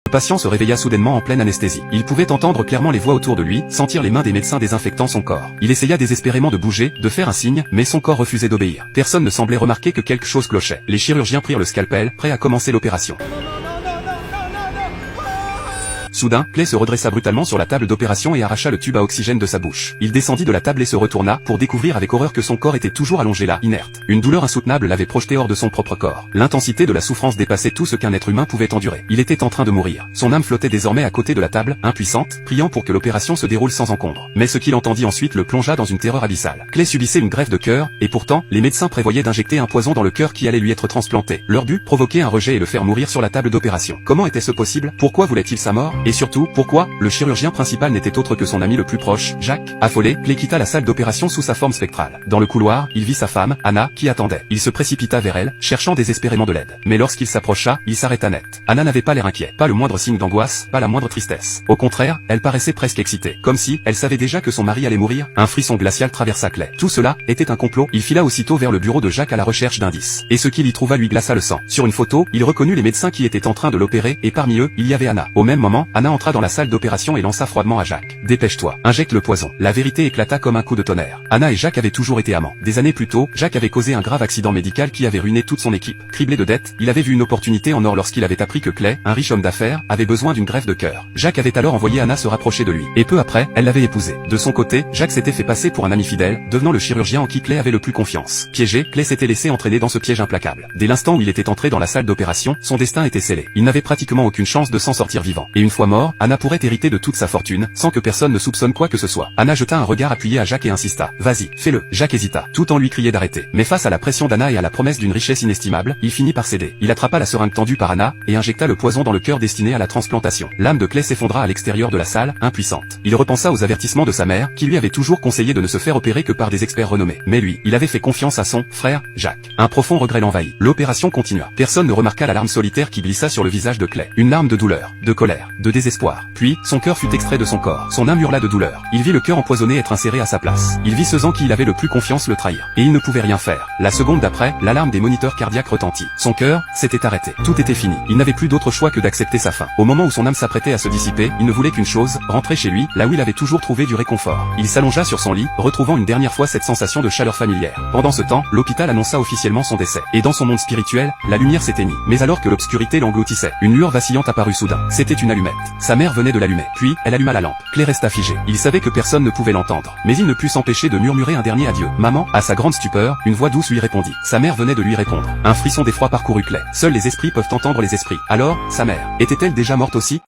Le patient se réveilla soudainement en pleine anesthésie. Il pouvait entendre clairement les voix autour de lui, sentir les mains des médecins désinfectant son corps. Il essaya désespérément de bouger, de faire un signe, mais son corps refusait d'obéir. Personne ne semblait remarquer que quelque chose clochait. Les chirurgiens prirent le scalpel, prêts à commencer l'opération. Soudain, Clay se redressa brutalement sur la table d'opération et arracha le tube à oxygène de sa bouche. Il descendit de la table et se retourna, pour découvrir avec horreur que son corps était toujours allongé là, inerte. Une douleur insoutenable l'avait projeté hors de son propre corps. L'intensité de la souffrance dépassait tout ce qu'un être humain pouvait endurer. Il était en train de mourir. Son âme flottait désormais à côté de la table, impuissante, priant pour que l'opération se déroule sans encombre. Mais ce qu'il entendit ensuite le plongea dans une terreur abyssale. Clay subissait une greffe de cœur, et pourtant, les médecins prévoyaient d'injecter un poison dans le cœur qui allait lui être transplanté. Leur but, provoquer un rejet et le faire mourir sur la table d'opération. Comment était-ce possible? Pourquoi voulait-il sa mort? Et surtout, pourquoi le chirurgien principal n'était autre que son ami le plus proche, Jack? Affolé, Clay quitta la salle d'opération sous sa forme spectrale. Dans le couloir, il vit sa femme, Anna, qui attendait. Il se précipita vers elle, cherchant désespérément de l'aide. Mais lorsqu'il s'approcha, il s'arrêta net. Anna n'avait pas l'air inquiet, pas le moindre signe d'angoisse, pas la moindre tristesse. Au contraire, elle paraissait presque excitée, comme si elle savait déjà que son mari allait mourir. Un frisson glacial traversa Clay. Tout cela était un complot. Il fila aussitôt vers le bureau de Jack à la recherche d'indices. Et ce qu'il y trouva lui glaça le sang. Sur une photo, il reconnut les médecins qui étaient en train de l'opérer, et parmi eux, il y avait Anna. Au même moment, Anna entra dans la salle d'opération et lança froidement à Jack. Dépêche-toi, injecte le poison. La vérité éclata comme un coup de tonnerre. Anna et Jack avaient toujours été amants. Des années plus tôt, Jack avait causé un grave accident médical qui avait ruiné toute son équipe. Criblé de dettes, il avait vu une opportunité en or lorsqu'il avait appris que Clay, un riche homme d'affaires, avait besoin d'une greffe de cœur. Jack avait alors envoyé Anna se rapprocher de lui. Et peu après, elle l'avait épousé. De son côté, Jack s'était fait passer pour un ami fidèle, devenant le chirurgien en qui Clay avait le plus confiance. Piégé, Clay s'était laissé entraîner dans ce piège implacable. Dès l'instant où il était entré dans la salle d'opération, son destin était scellé. Il n'avait pratiquement aucune chance de s'en sortir vivant. Et une fois mort, Anna pourrait hériter de toute sa fortune, sans que personne ne soupçonne quoi que ce soit. Anna jeta un regard appuyé à Jack et insista. Vas-y, fais-le. Jack hésita, tout en lui criait d'arrêter. Mais face à la pression d'Anna et à la promesse d'une richesse inestimable, il finit par céder. Il attrapa la seringue tendue par Anna, et injecta le poison dans le cœur destiné à la transplantation. L'âme de Clay s'effondra à l'extérieur de la salle, impuissante. Il repensa aux avertissements de sa mère, qui lui avait toujours conseillé de ne se faire opérer que par des experts renommés. Mais lui, il avait fait confiance à son frère, Jack. Un profond regret l'envahit. L'opération continua. Personne ne remarqua la larme solitaire qui glissa sur le visage de Clay. Une larme de douleur, de colère, de désespoir. Puis, son cœur fut extrait de son corps. Son âme hurla de douleur. Il vit le cœur empoisonné être inséré à sa place. Il vit ce Zan qui il avait le plus confiance le trahir. Et il ne pouvait rien faire. La seconde d'après, l'alarme des moniteurs cardiaques retentit. Son cœur s'était arrêté. Tout était fini. Il n'avait plus d'autre choix que d'accepter sa fin. Au moment où son âme s'apprêtait à se dissiper, il ne voulait qu'une chose, rentrer chez lui, là où il avait toujours trouvé du réconfort. Il s'allongea sur son lit, retrouvant une dernière fois cette sensation de chaleur familière. Pendant ce temps, l'hôpital annonça officiellement son décès. Et dans son monde spirituel, la lumière s'éteignit. Mais alors que l'obscurité l'engloutissait, une lueur vacillante apparut soudain. C'était une allumette. Sa mère venait de l'allumer. Puis, elle alluma la lampe. Clay resta figé. Il savait que personne ne pouvait l'entendre. Mais il ne put s'empêcher de murmurer un dernier adieu. Maman, à sa grande stupeur, une voix douce lui répondit. Sa mère venait de lui répondre. Un frisson d'effroi parcourut Clay. Seuls les esprits peuvent entendre les esprits. Alors, sa mère, était-elle déjà morte aussi?